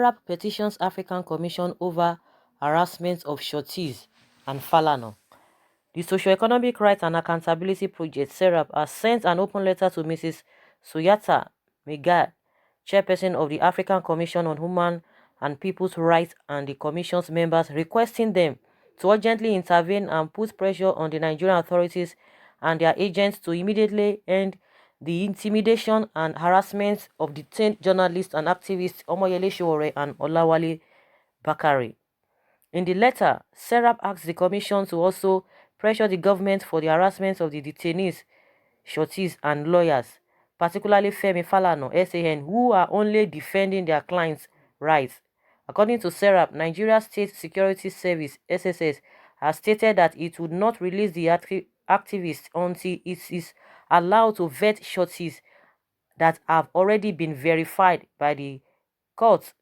Serap petitions African Commission over harassment of Surties and Falana. The Socio-Economic Rights and Accountability Project, Serap, has sent an open letter to Mrs. Suyata Megad, chairperson of the African Commission on Human and People's Rights, and the Commission's members, requesting them to urgently intervene and put pressure on the Nigerian authorities and their agents to immediately end the intimidation and harassment of detained journalists and activists Omoyele Sowore and Olawale Bakari. In the letter, Serap asked the Commission to also pressure the government for the harassment of the detainees, shorties, and lawyers, particularly Femi Falana, SAN, who are only defending their clients' rights. According to Serap, Nigeria State Security Service (SSS) has stated that it would not release the activists until it is allowed to vet shorties that have already been verified by the court,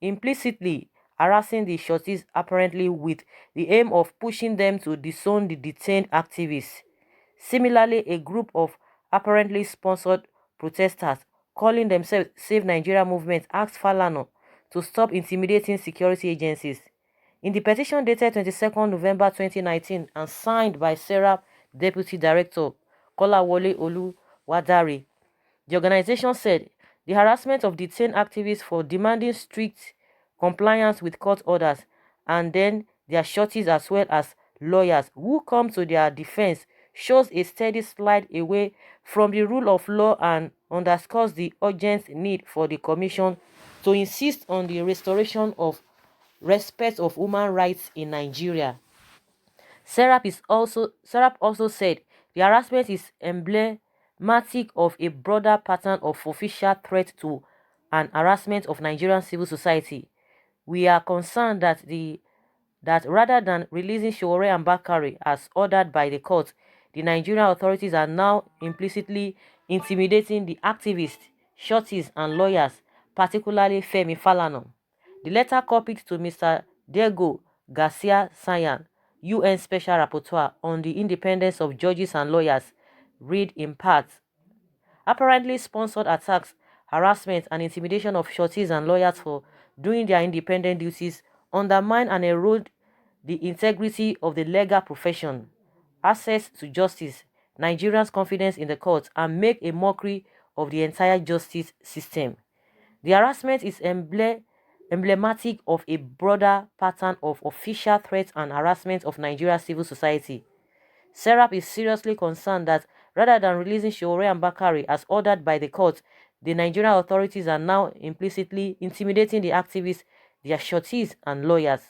implicitly harassing the shorties apparently with the aim of pushing them to disown the detained activists. Similarly, a group of apparently sponsored protesters calling themselves Save Nigeria Movement asked Falana to stop intimidating security agencies. In the petition dated 22nd November 2019 and signed by Serap Deputy Director Kolawole Oluwadare, the organization said the harassment of detained activists for demanding strict compliance with court orders, and then their shorties as well as lawyers who come to their defense, shows a steady slide away from the rule of law and underscores the urgent need for the Commission to insist on the restoration of respect of human rights in Nigeria. Serap also said the harassment is emblematic of a broader pattern of official threat to and harassment of Nigerian civil society. We are concerned that rather than releasing Sowore and Bakari as ordered by the court, the Nigerian authorities are now implicitly intimidating the activists, shorties, and lawyers, particularly Femi Falana. The letter copied to Mr. Diego Garcia Sayan, UN Special Rapporteur on the independence of judges and lawyers, read in part: apparently sponsored attacks, harassment, and intimidation of shorties and lawyers for doing their independent duties undermine and erode the integrity of the legal profession, access to justice, Nigerians' confidence in the courts, and make a mockery of the entire justice system. The harassment is emblematic of a broader pattern of official threats and harassment of Nigeria's civil society. Serap is seriously concerned that rather than releasing Sowore and Bakari as ordered by the court, the Nigerian authorities are now implicitly intimidating the activists, their shorties, and lawyers.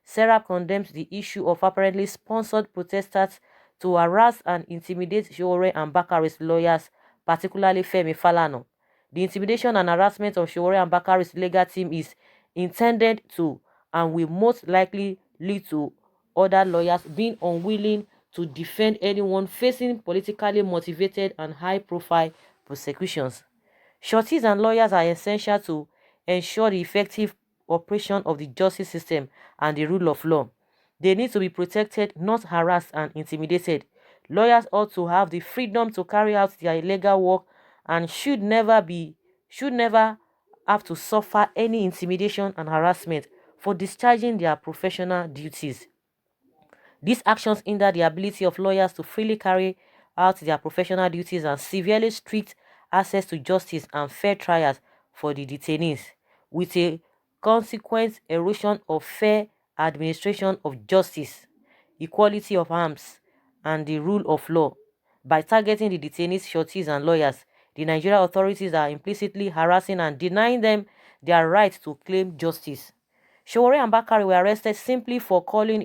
Serap condemns the issue of apparently sponsored protesters to harass and intimidate Sowore and Bakari's lawyers, particularly Femi Falana. The intimidation and harassment of Sowore and Bakari's legal team is intended to and will most likely lead to other lawyers being unwilling to defend anyone facing politically motivated and high-profile prosecutions. Shorties and lawyers are essential to ensure the effective operation of the justice system and the rule of law. They need to be protected, not harassed and intimidated. Lawyers ought to have the freedom to carry out their legal work and should never have to suffer any intimidation and harassment for discharging their professional duties. These actions hinder the ability of lawyers to freely carry out their professional duties and severely restrict access to justice and fair trials for the detainees, with a consequent erosion of fair administration of justice, equality of arms, and the rule of law. By targeting the detainees, shorties, and lawyers, the Nigerian authorities are implicitly harassing and denying them their right to claim justice. Sowore and Bakari were arrested simply for calling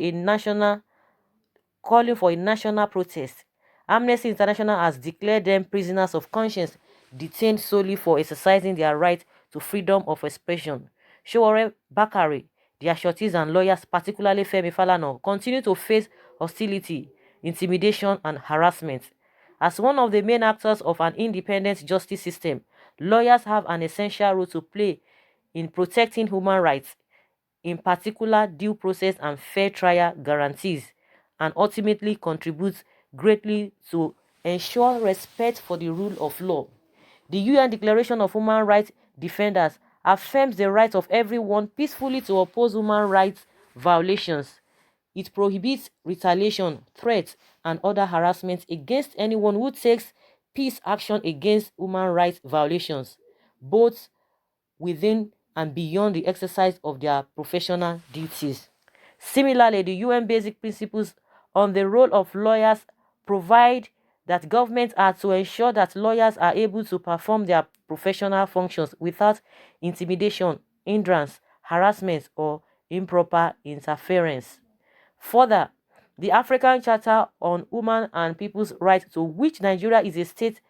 for a national protest. Amnesty International has declared them prisoners of conscience detained solely for exercising their right to freedom of expression. Sowore, Bakari, their shorties and lawyers, particularly Femi Falana, continue to face hostility, intimidation, and harassment. As one of the main actors of an independent justice system, lawyers have an essential role to play in protecting human rights, in particular due process and fair trial guarantees, and ultimately contributes greatly to ensure respect for the rule of law. The UN Declaration of Human Rights Defenders affirms the right of everyone peacefully to oppose human rights violations. It prohibits retaliation, threats, and other harassment against anyone who takes peace action against human rights violations, both within and beyond the exercise of their professional duties. Similarly, the UN Basic Principles on the role of lawyers provide that governments are to ensure that lawyers are able to perform their professional functions without intimidation, hindrance, harassment, or improper interference. Further, the African Charter on Human and People's Rights, to which Nigeria is a state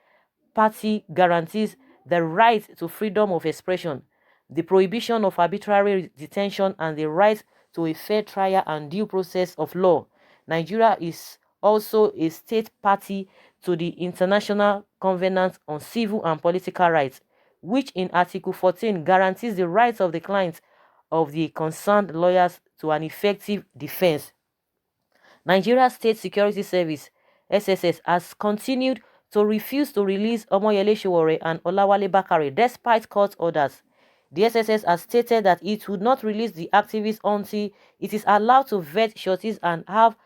party, guarantees the right to freedom of expression, the prohibition of arbitrary detention, and the right to a fair trial and due process of law. Nigeria is also a state party to the International Covenant on Civil and Political Rights, which in Article 14 guarantees the rights of the clients of the concerned lawyers to an effective defense. Nigeria State Security Service (SSS) has continued to refuse to release Omoyele Sowore and Olawale Bakare despite court orders. The SSS has stated that it would not release the activists until it is allowed to vet shorties and have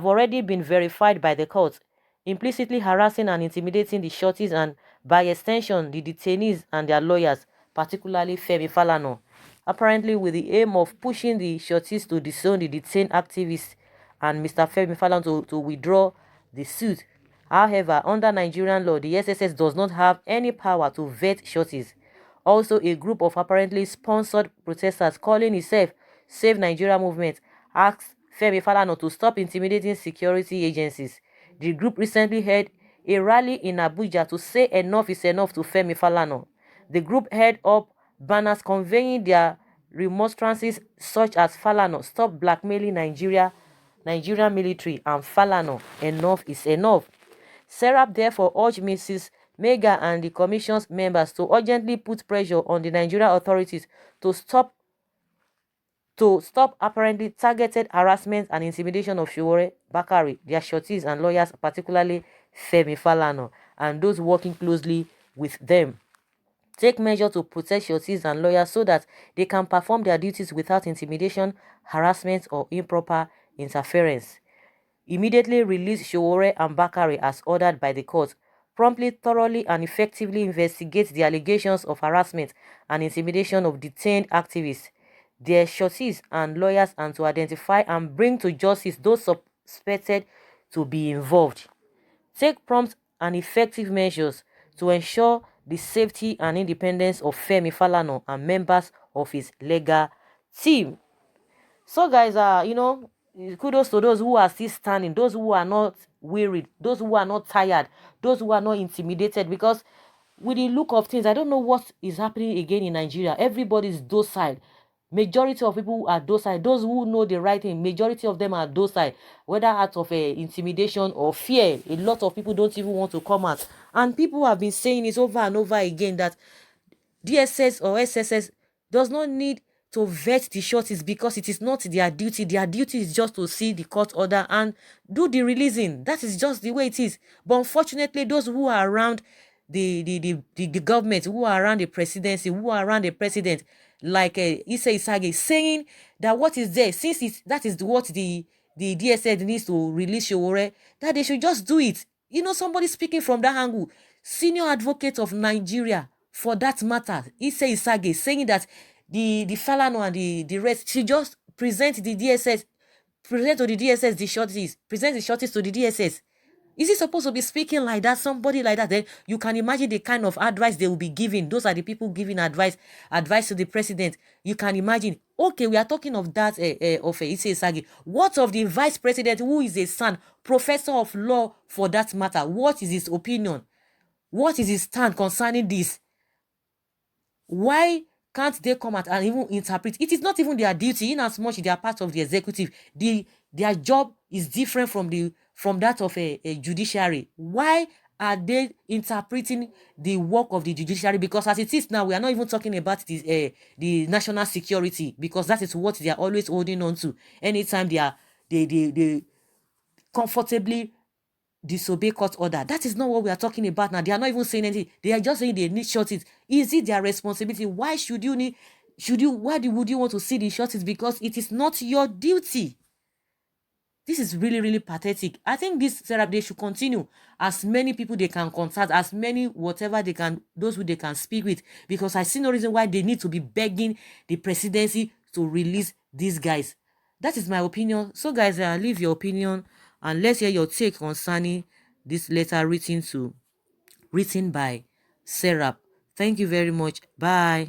already been verified by the court, implicitly harassing and intimidating the shorties and, by extension, the detainees and their lawyers, particularly Femi Falana, apparently with the aim of pushing the shorties to disown the detained activists and Mr. Femi Falana to withdraw the suit. However, under Nigerian law, the SSS does not have any power to vet shorties. Also, a group of apparently sponsored protesters calling itself Save Nigeria Movement asked Femi Falana to stop intimidating security agencies. The group recently held a rally in Abuja to say enough is enough to Femi Falana. The group held up banners conveying their remonstrances such as Falana, stop blackmailing Nigerian military, and Falana, enough is enough. Serap therefore urged Mrs. Mega and the Commission's members to urgently put pressure on the Nigerian authorities to stop apparently targeted harassment and intimidation of Sowore, Bakari, their shorties and lawyers, particularly Femi Falana, and those working closely with them. Take measures to protect shorties and lawyers so that they can perform their duties without intimidation, harassment, or improper interference. Immediately release Sowore and Bakare as ordered by the court. Promptly, thoroughly, and effectively investigate the allegations of harassment and intimidation of detained activists, their shorties and lawyers, and to identify and bring to justice those suspected to be involved. Take prompt and effective measures to ensure the safety and independence of Femi Falana and members of his legal team. So guys, kudos to those who are still standing, those who are not wearied, those who are not tired, those who are not intimidated, because with the look of things, I don't know what is happening again in Nigeria. Everybody is docile. Majority of people are docile. Those who know the right thing, majority of them are docile, whether out of intimidation or fear. A lot of people don't even want to come out, and people have been saying it over and over again that DSS or SSS does not need to vet the shorties because it is not their duty. Their duty is just to see the court order and do the releasing. That is just the way it is. But unfortunately, those who are around the government, who are around the presidency, who are around the president, like Issa Isage, saying that what is there, since that is what the DSS needs to release Sowore, that they should just do it. Somebody speaking from that angle, senior advocate of Nigeria, for that matter, Issa Isage, saying that the Falana and the rest should just present to the DSS the shorties, present the shorties to the DSS. Is he supposed to be speaking like that? Somebody like that? Then you can imagine the kind of advice they will be giving. Those are the people giving advice to the president. You can imagine. Okay, we are talking of that of Issa Isage. What of the vice president, who is a son, professor of law for that matter? What is his opinion? What is his stand concerning this? Why can't they come out and even interpret? It is not even their duty, in as much they are part of the executive. Their job is different from that of a judiciary. Why are they interpreting the work of the judiciary? Because as it is now, we are not even talking about the national security, because that is what they are always holding on to. Anytime they comfortably disobey court order. That is not what we are talking about now. They are not even saying anything. They are just saying they need shorties. Is it their responsibility? Why should you need, would you want to see the shorties? Because it is not your duty. This is really, really pathetic. I think this Serap, they should continue. As many people they can contact, as many whatever they can, those who they can speak with, because I see no reason why they need to be begging the presidency to release these guys. That is my opinion. So guys, leave your opinion and let's hear your take concerning this letter written by Serap. Thank you very much. Bye.